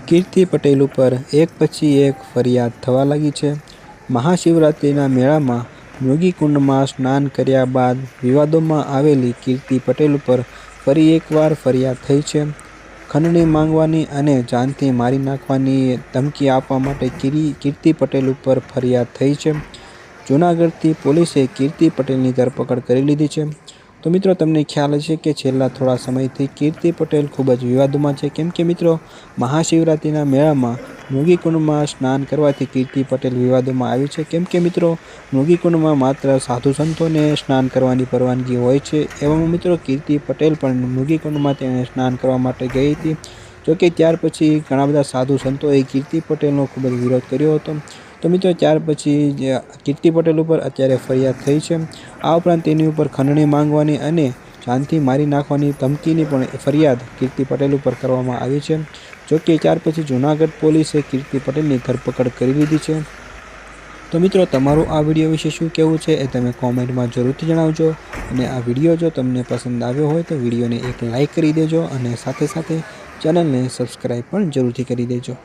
કીર્તિ પટેલ ઉપર એક પછી એક ફરિયાદ થવા લાગી છે। મહાશિવરાત્રિના મેળામાં મૃગીકુંડમાં સ્નાન કર્યા બાદ વિવાદોમાં આવેલી કીર્તિ પટેલ ઉપર ફરી એકવાર ફરિયાદ થઈ છે। ખંડણી માંગવાની અને જાનથી મારી નાખવાની ધમકી આપવા માટે કીર્તિ પટેલ ઉપર ફરિયાદ થઈ છે। જૂનાગઢથી પોલીસે કીર્તિ પટેલની ધરપકડ કરી લીધી છે। તો મિત્રો, તમને ખ્યાલ હશે કે છેલ્લા થોડા સમયથી કીર્તિ પટેલ ખૂબ જ વિવાદોમાં છે, કેમ કે મિત્રો મહાશિવરાત્રિના મેળામાં મૃગીકુંડમાં સ્નાન કરવાથી કીર્તિ પટેલ વિવાદોમાં આવી છે, કેમ કે મિત્રો મૃગીકુંડમાં માત્ર સાધુ સંતોને સ્નાન કરવાની પરવાનગી હોય છે। એવામાં મિત્રો કીર્તિ પટેલ પણ મૃગીકુંડમાં તેણે સ્નાન કરવા માટે ગઈ હતી। જોકે ત્યાર પછી ઘણા બધા સાધુ સંતોએ કીર્તિ પટેલનો ખૂબ જ વિરોધ કર્યો હતો। તો મિત્રો ત્યાર પછી કીર્તિ પટેલ ઉપર અત્યારે ફરિયાદ થઈ છે। આ ઉપરાંત તેની ઉપર ખંડણી માંગવાની અને જાનથી મારી નાખવાની ધમકીની પણ ફરિયાદ કીર્તિ પટેલ ઉપર કરવામાં આવી છે। જોકે ત્યાર પછી જૂનાગઢ પોલીસે કીર્તિ પટેલની ધરપકડ કરી લીધી છે। તો મિત્રો, તમારું આ વિડીયો વિશે શું કહેવું છે એ તમે કોમેન્ટમાં જરૂરથી જણાવજો। અને આ વિડીયો જો તમને પસંદ આવ્યો હોય તો વિડીયોને એક લાઇક કરી દેજો અને સાથે સાથે ચેનલને સબસ્ક્રાઈબ પણ જરૂરથી કરી દેજો।